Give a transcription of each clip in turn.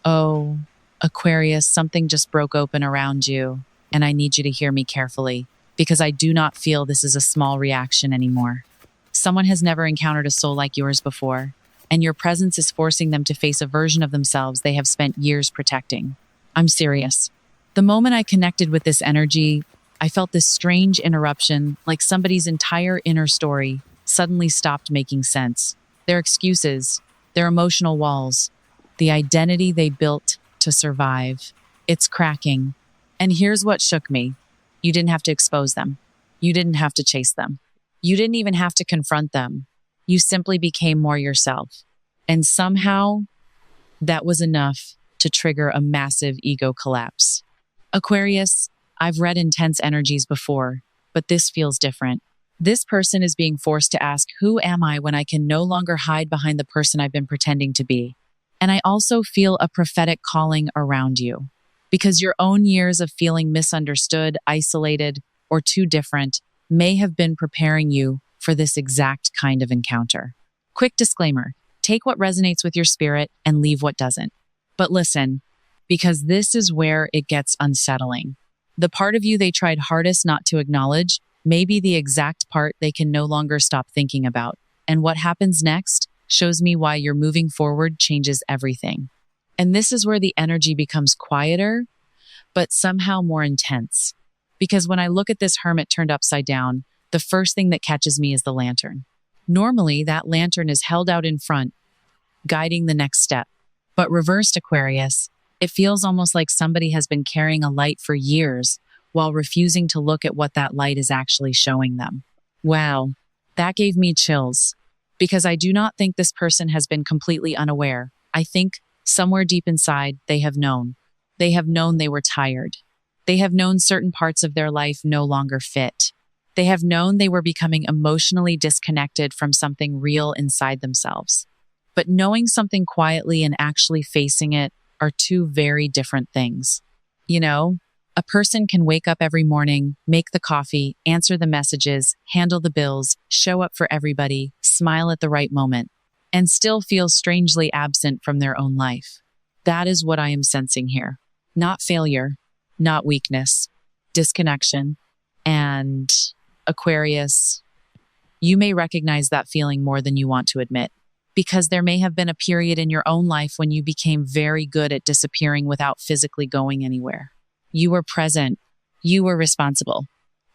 Oh, Aquarius, something just broke open around you, and I need you to hear me carefully, because I do not feel this is a small reaction anymore. Someone has never encountered a soul like yours before, and your presence is forcing them to face a version of themselves they have spent years protecting. I'm serious. The moment I connected with this energy, I felt this strange interruption, like somebody's entire inner story suddenly stopped making sense. Their excuses, their emotional walls, the identity they built to survive. It's cracking. And here's what shook me. You didn't have to expose them. You didn't have to chase them. You didn't even have to confront them. You simply became more yourself. And somehow, that was enough to trigger a massive ego collapse. Aquarius, I've read intense energies before, but this feels different. This person is being forced to ask, who am I when I can no longer hide behind the person I've been pretending to be? And I also feel a prophetic calling around you, because your own years of feeling misunderstood, isolated, or too different may have been preparing you for this exact kind of encounter. Quick disclaimer, take what resonates with your spirit and leave what doesn't. But listen, because this is where it gets unsettling. The part of you they tried hardest not to acknowledge may be the exact part they can no longer stop thinking about. And what happens next shows me why your moving forward changes everything. And this is where the energy becomes quieter, but somehow more intense. Because when I look at this hermit turned upside down, the first thing that catches me is the lantern. Normally, that lantern is held out in front, guiding the next step. But reversed, Aquarius, it feels almost like somebody has been carrying a light for years while refusing to look at what that light is actually showing them. Wow, that gave me chills. Because I do not think this person has been completely unaware. I think somewhere deep inside, they have known. They have known they were tired. They have known certain parts of their life no longer fit. They have known they were becoming emotionally disconnected from something real inside themselves. But knowing something quietly and actually facing it are two very different things. You know, a person can wake up every morning, make the coffee, answer the messages, handle the bills, show up for everybody, smile at the right moment, and still feel strangely absent from their own life. That is what I am sensing here. Not failure, not weakness, disconnection. And Aquarius, you may recognize that feeling more than you want to admit, because there may have been a period in your own life when you became very good at disappearing without physically going anywhere. You were present. You were responsible.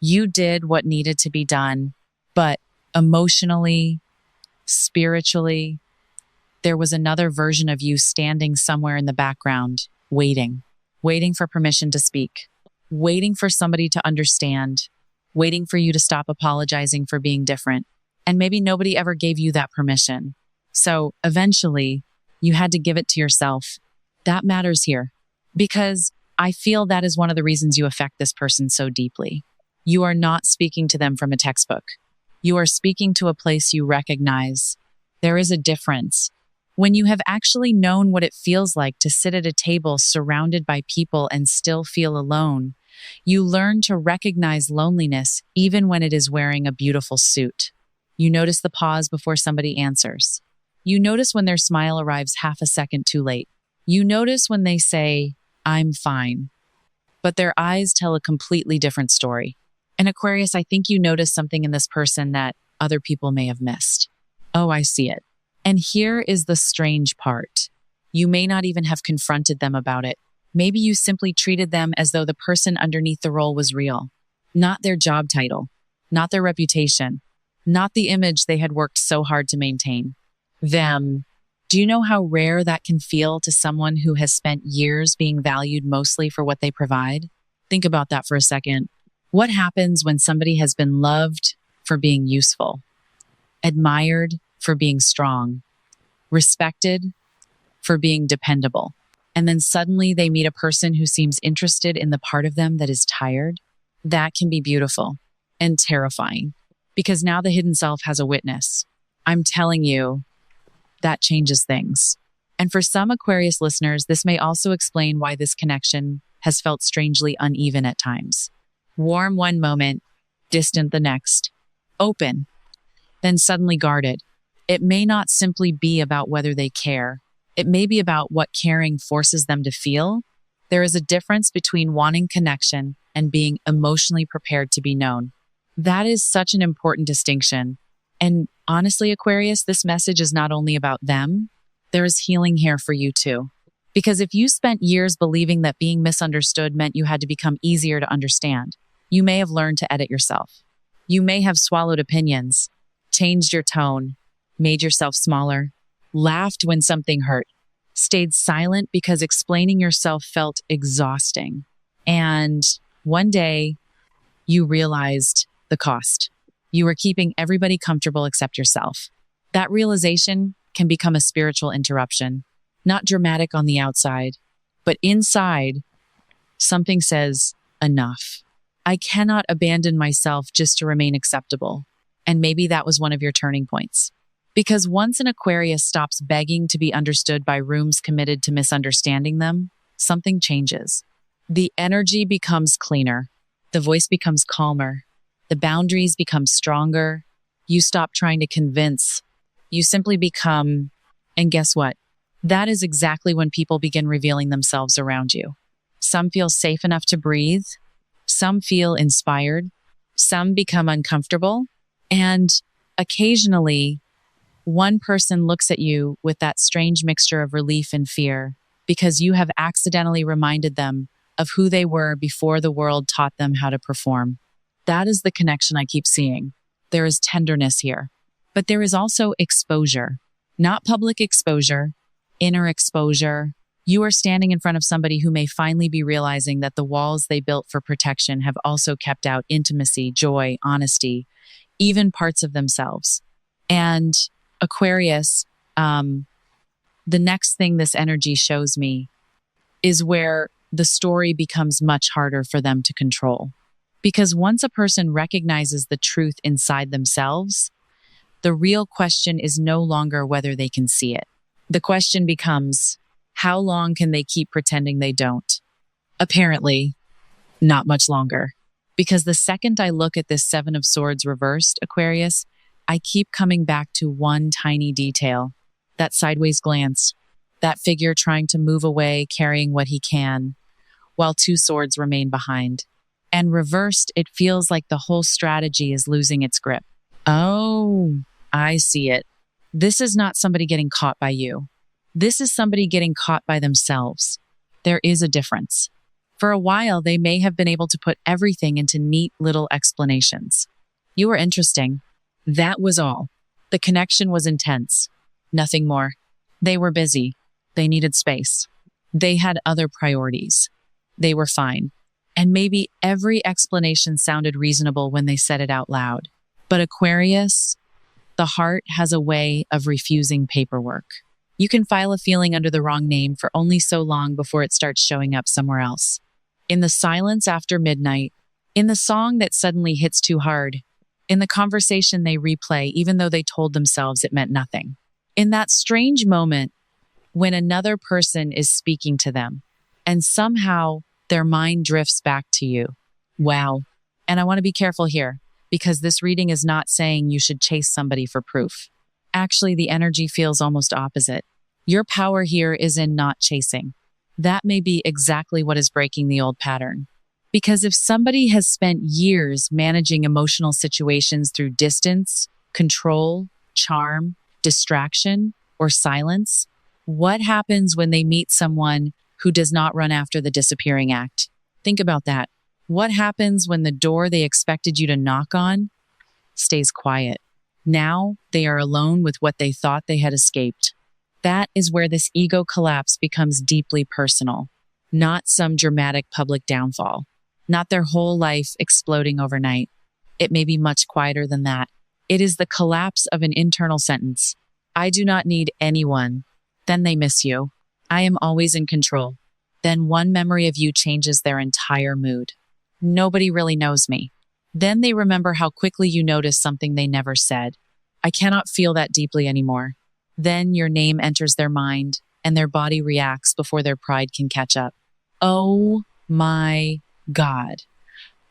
You did what needed to be done, but emotionally, spiritually, there was another version of you standing somewhere in the background, waiting for permission to speak, waiting for somebody to understand, waiting for you to stop apologizing for being different. And maybe nobody ever gave you that permission. So eventually, you had to give it to yourself. That matters here, because I feel that is one of the reasons you affect this person so deeply. You are not speaking to them from a textbook. You are speaking to a place you recognize. There is a difference. When you have actually known what it feels like to sit at a table surrounded by people and still feel alone, you learn to recognize loneliness even when it is wearing a beautiful suit. You notice the pause before somebody answers. You notice when their smile arrives half a second too late. You notice when they say, "I'm fine," but their eyes tell a completely different story. And Aquarius, I think you notice something in this person that other people may have missed. Oh, I see it. And here is the strange part. You may not even have confronted them about it. Maybe you simply treated them as though the person underneath the role was real, not their job title, not their reputation, not the image they had worked so hard to maintain. Them. Do you know how rare that can feel to someone who has spent years being valued mostly for what they provide? Think about that for a second. What happens when somebody has been loved for being useful, admired for being strong, respected for being dependable, and then suddenly they meet a person who seems interested in the part of them that is tired? That can be beautiful and terrifying, because now the hidden self has a witness. I'm telling you, that changes things. And for some Aquarius listeners, this may also explain why this connection has felt strangely uneven at times. Warm one moment, distant the next, open, then suddenly guarded. It may not simply be about whether they care. It may be about what caring forces them to feel. There is a difference between wanting connection and being emotionally prepared to be known. That is such an important distinction. And honestly, Aquarius, this message is not only about them, there is healing here for you too. Because if you spent years believing that being misunderstood meant you had to become easier to understand, you may have learned to edit yourself. You may have swallowed opinions, changed your tone, made yourself smaller, laughed when something hurt, stayed silent because explaining yourself felt exhausting. And one day, you realized the cost. You were keeping everybody comfortable except yourself. That realization can become a spiritual interruption, not dramatic on the outside, but inside, something says, enough. I cannot abandon myself just to remain acceptable. And maybe that was one of your turning points. Because once an Aquarius stops begging to be understood by rooms committed to misunderstanding them, something changes. The energy becomes cleaner. The voice becomes calmer. The boundaries become stronger. You stop trying to convince. You simply become, and guess what? That is exactly when people begin revealing themselves around you. Some feel safe enough to breathe. Some feel inspired. Some become uncomfortable. And occasionally, one person looks at you with that strange mixture of relief and fear because you have accidentally reminded them of who they were before the world taught them how to perform. That is the connection I keep seeing. There is tenderness here, but there is also exposure, not public exposure, inner exposure. You are standing in front of somebody who may finally be realizing that the walls they built for protection have also kept out intimacy, joy, honesty, even parts of themselves. And Aquarius, the next thing this energy shows me is where the story becomes much harder for them to control. Because once a person recognizes the truth inside themselves, the real question is no longer whether they can see it. The question becomes, how long can they keep pretending they don't? Apparently, not much longer. Because the second I look at this Seven of Swords reversed, Aquarius, I keep coming back to one tiny detail, that sideways glance, that figure trying to move away, carrying what he can, while two swords remain behind. And reversed, it feels like the whole strategy is losing its grip. Oh, I see it. This is not somebody getting caught by you. This is somebody getting caught by themselves. There is a difference. For a while, they may have been able to put everything into neat little explanations. You were interesting. That was all. The connection was intense. Nothing more. They were busy. They needed space. They had other priorities. They were fine. And maybe every explanation sounded reasonable when they said it out loud. But Aquarius, the heart has a way of refusing paperwork. You can file a feeling under the wrong name for only so long before it starts showing up somewhere else. In the silence after midnight, in the song that suddenly hits too hard, in the conversation they replay even though they told themselves it meant nothing. In that strange moment when another person is speaking to them and somehow their mind drifts back to you. Wow. And I want to be careful here because this reading is not saying you should chase somebody for proof. Actually, the energy feels almost opposite. Your power here is in not chasing. That may be exactly what is breaking the old pattern. Because if somebody has spent years managing emotional situations through distance, control, charm, distraction, or silence, what happens when they meet someone who does not run after the disappearing act? Think about that. What happens when the door they expected you to knock on stays quiet? Now they are alone with what they thought they had escaped. That is where this ego collapse becomes deeply personal, not some dramatic public downfall, not their whole life exploding overnight. It may be much quieter than that. It is the collapse of an internal sentence. I do not need anyone. Then they miss you. I am always in control. Then one memory of you changes their entire mood. Nobody really knows me. Then they remember how quickly you noticed something they never said. I cannot feel that deeply anymore. Then your name enters their mind and their body reacts before their pride can catch up. Oh my God.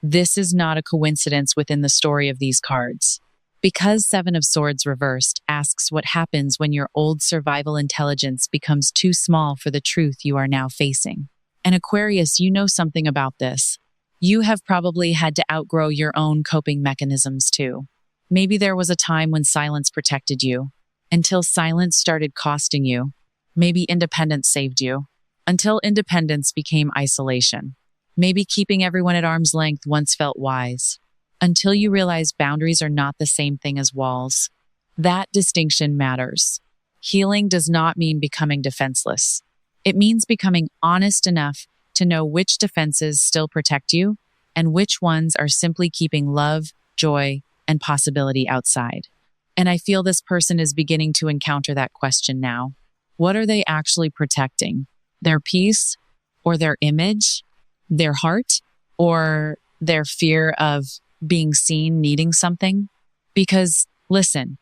This is not a coincidence within the story of these cards. Because Seven of Swords reversed asks what happens when your old survival intelligence becomes too small for the truth you are now facing. And Aquarius, you know something about this. You have probably had to outgrow your own coping mechanisms too. Maybe there was a time when silence protected you, until silence started costing you. Maybe independence saved you, until independence became isolation. Maybe keeping everyone at arm's length once felt wise, until you realize boundaries are not the same thing as walls. That distinction matters. Healing does not mean becoming defenseless. It means becoming honest enough to know which defenses still protect you and which ones are simply keeping love, joy, and possibility outside. And I feel this person is beginning to encounter that question now. What are they actually protecting? Their peace, or their image, their heart, or their fear of being seen needing something? Because, listen,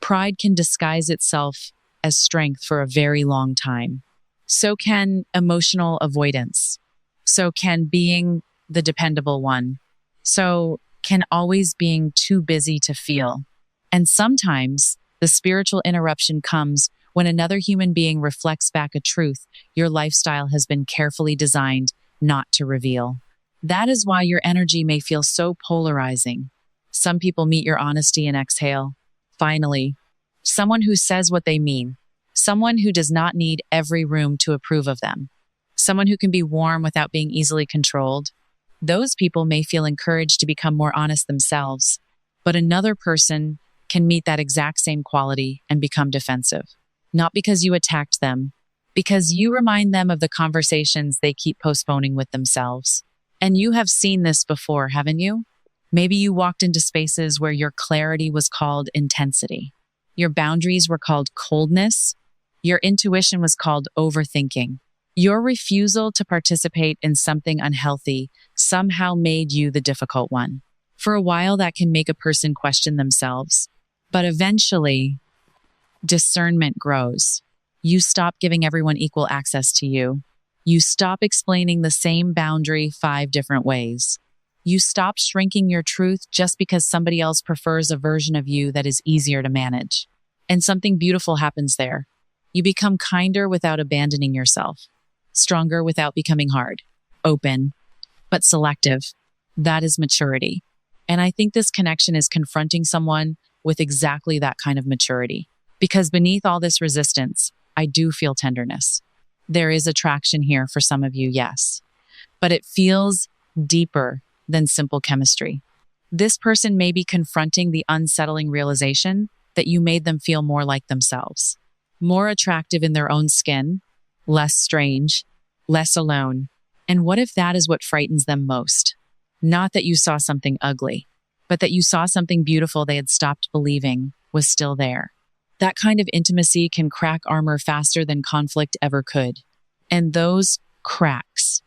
pride can disguise itself as strength for a very long time. So can emotional avoidance. So can being the dependable one. So can always being too busy to feel. And sometimes the spiritual interruption comes when another human being reflects back a truth your lifestyle has been carefully designed not to reveal. That is why your energy may feel so polarizing. Some people meet your honesty and exhale. Finally, someone who says what they mean. Someone who does not need every room to approve of them. Someone who can be warm without being easily controlled. Those people may feel encouraged to become more honest themselves, but another person can meet that exact same quality and become defensive. Not because you attacked them, because you remind them of the conversations they keep postponing with themselves. And you have seen this before, haven't you? Maybe you walked into spaces where your clarity was called intensity. Your boundaries were called coldness. Your intuition was called overthinking. Your refusal to participate in something unhealthy somehow made you the difficult one. For a while, that can make a person question themselves. But eventually, discernment grows. You stop giving everyone equal access to you. You stop explaining the same boundary 5 different ways. You stop shrinking your truth just because somebody else prefers a version of you that is easier to manage. And something beautiful happens there. You become kinder without abandoning yourself, stronger without becoming hard, open, but selective. That is maturity. And I think this connection is confronting someone with exactly that kind of maturity. Because beneath all this resistance, I do feel tenderness. There is attraction here for some of you, yes. But it feels deeper than simple chemistry. This person may be confronting the unsettling realization that you made them feel more like themselves, more attractive in their own skin, less strange, less alone. And what if that is what frightens them most? Not that you saw something ugly, but that you saw something beautiful they had stopped believing was still there. That kind of intimacy can crack armor faster than conflict ever could. And those cracks,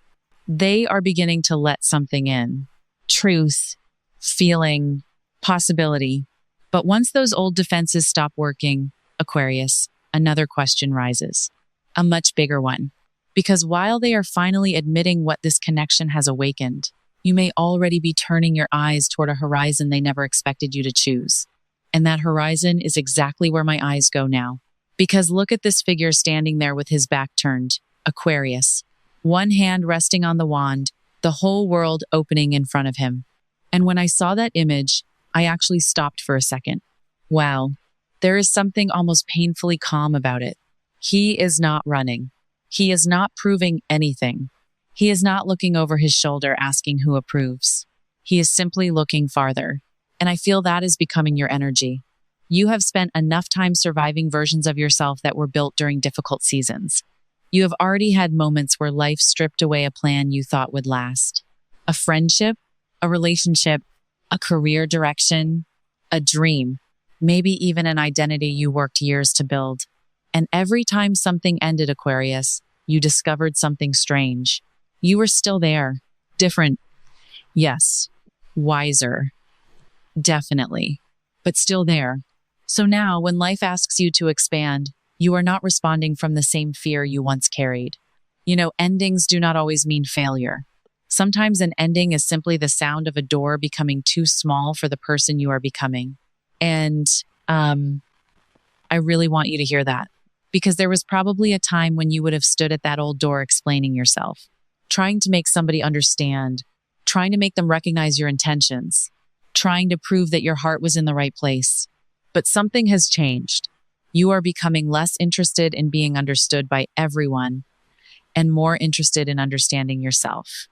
they are beginning to let something in. Truth, feeling, possibility. But once those old defenses stop working, Aquarius, another question rises. A much bigger one. Because while they are finally admitting what this connection has awakened, you may already be turning your eyes toward a horizon they never expected you to choose. And that horizon is exactly where my eyes go now. Because look at this figure standing there with his back turned, Aquarius. One hand resting on the wand, the whole world opening in front of him. And when I saw that image, I actually stopped for a second. Wow, there is something almost painfully calm about it. He is not running. He is not proving anything. He is not looking over his shoulder asking who approves. He is simply looking farther. And I feel that is becoming your energy. You have spent enough time surviving versions of yourself that were built during difficult seasons. You have already had moments where life stripped away a plan you thought would last. A friendship, a relationship, a career direction, a dream, maybe even an identity you worked years to build. And every time something ended, Aquarius, you discovered something strange. You were still there. Different. Yes. Wiser. Definitely. But still there. So now, when life asks you to expand, you are not responding from the same fear you once carried. You know, endings do not always mean failure. Sometimes an ending is simply the sound of a door becoming too small for the person you are becoming. And I really want you to hear that because there was probably a time when you would have stood at that old door explaining yourself, trying to make somebody understand, trying to make them recognize your intentions, trying to prove that your heart was in the right place. But something has changed. You are becoming less interested in being understood by everyone and more interested in understanding yourself.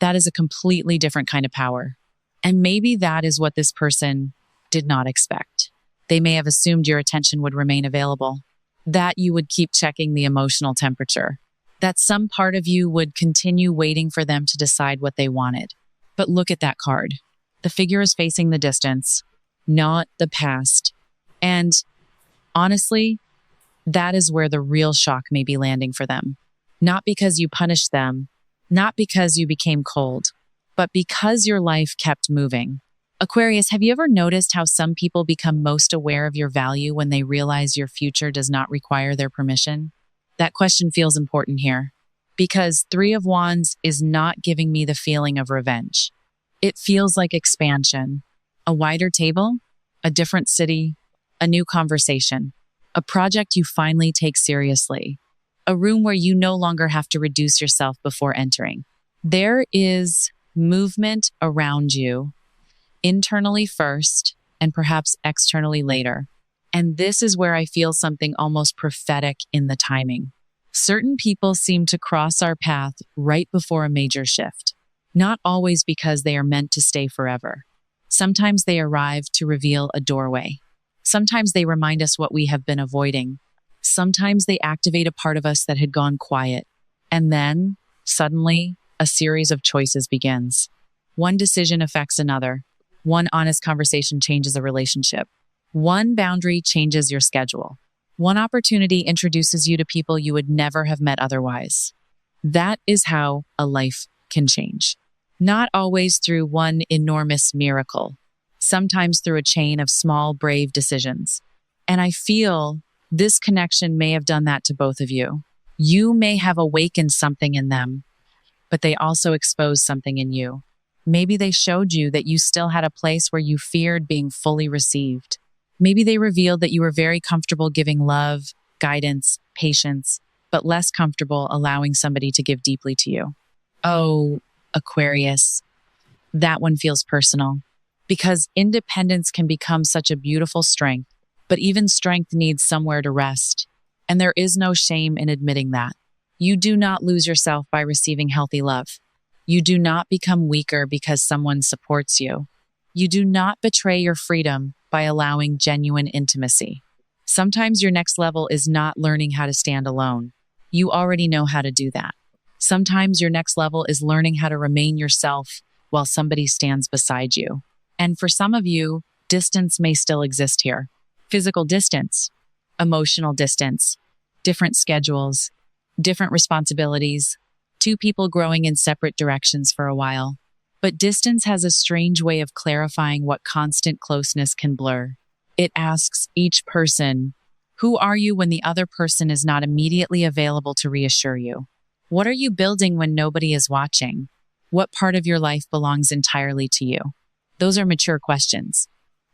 That is a completely different kind of power. And maybe that is what this person did not expect. They may have assumed your attention would remain available, that you would keep checking the emotional temperature, that some part of you would continue waiting for them to decide what they wanted. But look at that card. The figure is facing the distance, not the past. And honestly, that is where the real shock may be landing for them. Not because you punished them, not because you became cold, but because your life kept moving. Aquarius, have you ever noticed how some people become most aware of your value when they realize your future does not require their permission? That question feels important here because Three of Wands is not giving me the feeling of revenge. It feels like expansion, a wider table, a different city, a new conversation, a project you finally take seriously, a room where you no longer have to reduce yourself before entering. There is movement around you, internally first, and perhaps externally later. And this is where I feel something almost prophetic in the timing. Certain people seem to cross our path right before a major shift, not always because they are meant to stay forever. Sometimes they arrive to reveal a doorway. Sometimes they remind us what we have been avoiding. Sometimes they activate a part of us that had gone quiet. And then, suddenly, a series of choices begins. One decision affects another. One honest conversation changes a relationship. One boundary changes your schedule. One opportunity introduces you to people you would never have met otherwise. That is how a life can change. Not always through one enormous miracle, sometimes through a chain of small, brave decisions. And I feel this connection may have done that to both of you. You may have awakened something in them, but they also exposed something in you. Maybe they showed you that you still had a place where you feared being fully received. Maybe they revealed that you were very comfortable giving love, guidance, patience, but less comfortable allowing somebody to give deeply to you. Oh, Aquarius, that one feels personal because independence can become such a beautiful strength, but even strength needs somewhere to rest. And there is no shame in admitting that. You do not lose yourself by receiving healthy love. You do not become weaker because someone supports you. You do not betray your freedom by allowing genuine intimacy. Sometimes your next level is not learning how to stand alone. You already know how to do that. Sometimes your next level is learning how to remain yourself while somebody stands beside you. And for some of you, distance may still exist here. Physical distance, emotional distance, different schedules, different responsibilities, two people growing in separate directions for a while. But distance has a strange way of clarifying what constant closeness can blur. It asks each person, who are you when the other person is not immediately available to reassure you? What are you building when nobody is watching? What part of your life belongs entirely to you? Those are mature questions.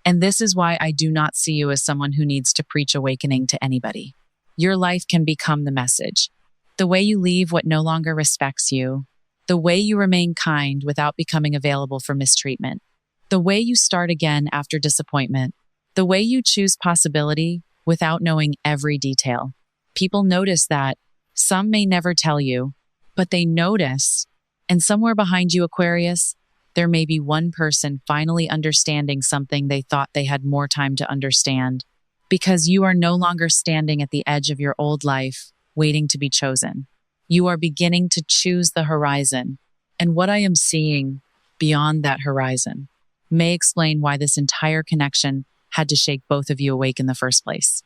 And this is why I do not see you as someone who needs to preach awakening to anybody. Your life can become the message. The way you leave what no longer respects you, the way you remain kind without becoming available for mistreatment, the way you start again after disappointment, the way you choose possibility without knowing every detail. People notice that. Some may never tell you, but they notice. And somewhere behind you, Aquarius, there may be one person finally understanding something they thought they had more time to understand, because you are no longer standing at the edge of your old life, waiting to be chosen. You are beginning to choose the horizon, and what I am seeing beyond that horizon may explain why this entire connection had to shake both of you awake in the first place.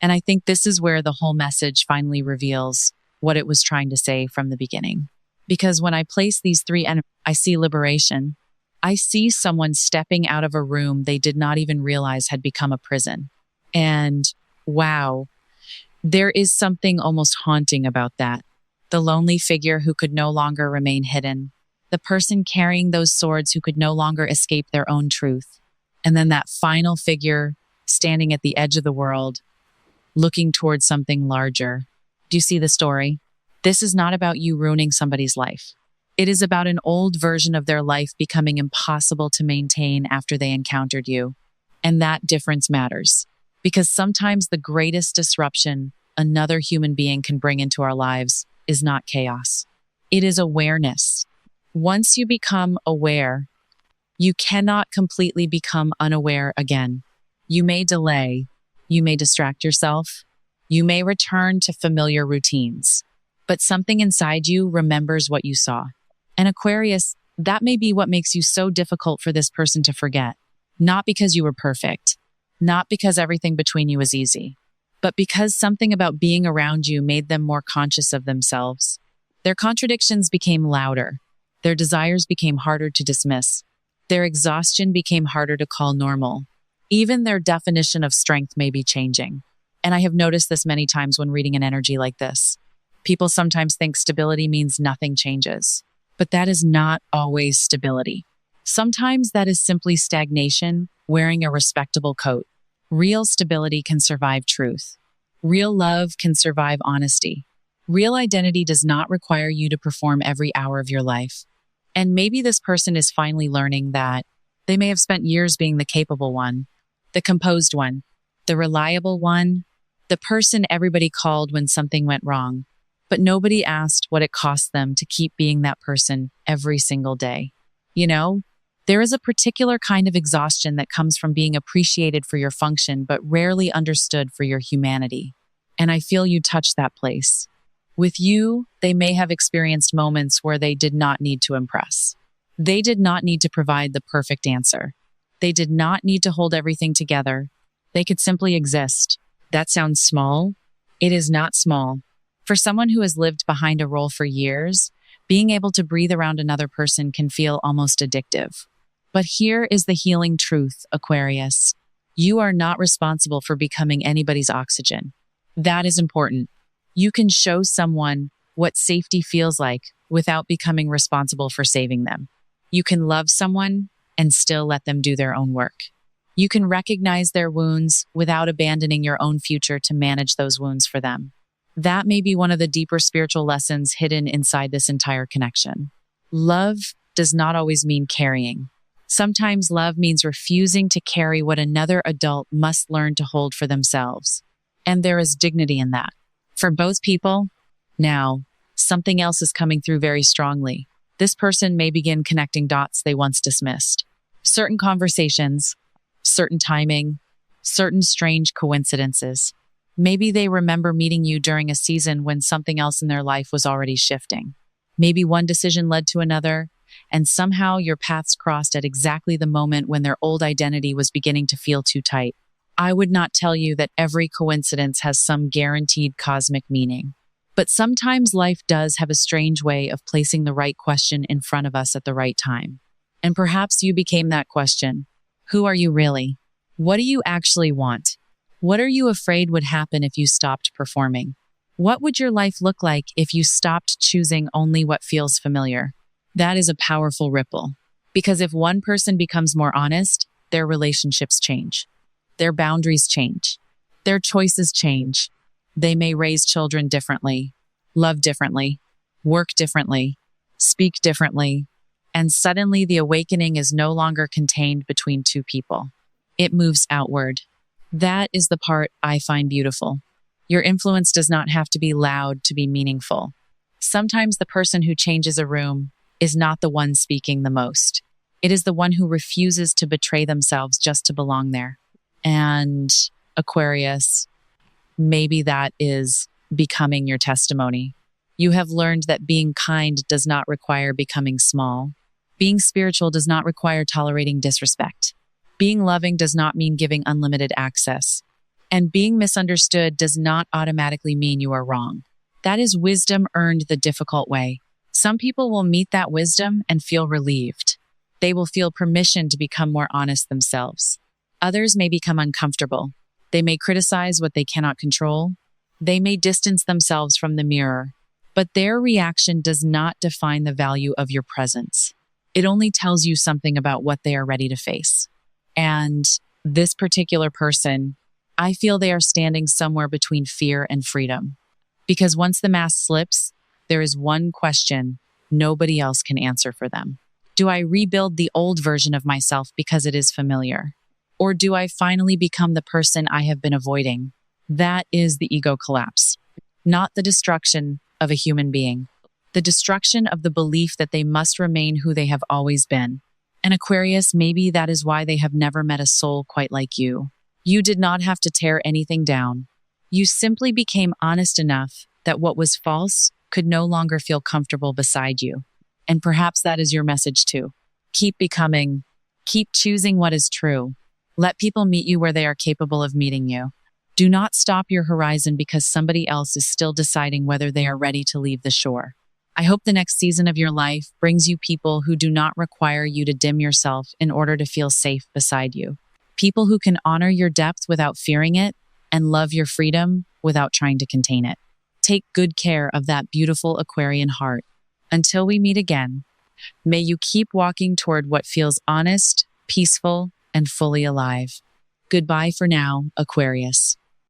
And I think this is where the whole message finally reveals what it was trying to say from the beginning. Because when I place these three energies, I see liberation. I see someone stepping out of a room they did not even realize had become a prison. And wow, there is something almost haunting about that. The lonely figure who could no longer remain hidden. The person carrying those swords who could no longer escape their own truth. And then that final figure standing at the edge of the world, looking towards something larger. Do you see the story? This is not about you ruining somebody's life. It is about an old version of their life becoming impossible to maintain after they encountered you. And that difference matters. Because sometimes the greatest disruption another human being can bring into our lives is not chaos. It is awareness. Once you become aware, you cannot completely become unaware again. You may delay, you may distract yourself, you may return to familiar routines, but something inside you remembers what you saw. And Aquarius, that may be what makes you so difficult for this person to forget. Not because you were perfect, not because everything between you was easy, but because something about being around you made them more conscious of themselves. Their contradictions became louder. Their desires became harder to dismiss. Their exhaustion became harder to call normal. Even their definition of strength may be changing. And I have noticed this many times when reading an energy like this. People sometimes think stability means nothing changes, but that is not always stability. Sometimes that is simply stagnation, wearing a respectable coat. Real stability can survive truth. Real love can survive honesty. Real identity does not require you to perform every hour of your life. And maybe this person is finally learning that they may have spent years being the capable one, the composed one, the reliable one, the person everybody called when something went wrong, but nobody asked what it cost them to keep being that person every single day. You know, there is a particular kind of exhaustion that comes from being appreciated for your function, but rarely understood for your humanity. And I feel you touch that place. With you, they may have experienced moments where they did not need to impress. They did not need to provide the perfect answer. They did not need to hold everything together. They could simply exist. That sounds small. It is not small. For someone who has lived behind a role for years, being able to breathe around another person can feel almost addictive. But here is the healing truth, Aquarius. You are not responsible for becoming anybody's oxygen. That is important. You can show someone what safety feels like without becoming responsible for saving them. You can love someone and still let them do their own work. You can recognize their wounds without abandoning your own future to manage those wounds for them. That may be one of the deeper spiritual lessons hidden inside this entire connection. Love does not always mean carrying. Sometimes love means refusing to carry what another adult must learn to hold for themselves. And there is dignity in that. For both people, now, something else is coming through very strongly. This person may begin connecting dots they once dismissed. Certain conversations, certain timing, certain strange coincidences. Maybe they remember meeting you during a season when something else in their life was already shifting. Maybe one decision led to another, and somehow your paths crossed at exactly the moment when their old identity was beginning to feel too tight. I would not tell you that every coincidence has some guaranteed cosmic meaning. But sometimes life does have a strange way of placing the right question in front of us at the right time. And perhaps you became that question. Who are you really? What do you actually want? What are you afraid would happen if you stopped performing? What would your life look like if you stopped choosing only what feels familiar? That is a powerful ripple. Because if one person becomes more honest, their relationships change. Their boundaries change. Their choices change. They may raise children differently, love differently, work differently, speak differently, and suddenly the awakening is no longer contained between two people. It moves outward. That is the part I find beautiful. Your influence does not have to be loud to be meaningful. Sometimes the person who changes a room is not the one speaking the most. It is the one who refuses to betray themselves just to belong there. And Aquarius, maybe that is becoming your testimony. You have learned that being kind does not require becoming small. Being spiritual does not require tolerating disrespect. Being loving does not mean giving unlimited access. And being misunderstood does not automatically mean you are wrong. That is wisdom earned the difficult way. Some people will meet that wisdom and feel relieved. They will feel permission to become more honest themselves. Others may become uncomfortable. They may criticize what they cannot control. They may distance themselves from the mirror. But their reaction does not define the value of your presence. It only tells you something about what they are ready to face. And This particular person, I feel they are standing somewhere between fear and freedom. Because once the mask slips, there is one question nobody else can answer for them. Do I rebuild the old version of myself because it is familiar? Or do I finally become the person I have been avoiding? That is the ego collapse, not the destruction of a human being, the destruction of the belief that they must remain who they have always been. And Aquarius, maybe that is why they have never met a soul quite like you. You did not have to tear anything down. You simply became honest enough that what was false could no longer feel comfortable beside you. And perhaps that is your message too. Keep becoming, keep choosing what is true. Let people meet you where they are capable of meeting you. Do not stop your horizon because somebody else is still deciding whether they are ready to leave the shore. I hope the next season of your life brings you people who do not require you to dim yourself in order to feel safe beside you. People who can honor your depth without fearing it and love your freedom without trying to contain it. Take good care of that beautiful Aquarian heart. Until we meet again, may you keep walking toward what feels honest, peaceful, and fully alive. Goodbye for now, Aquarius.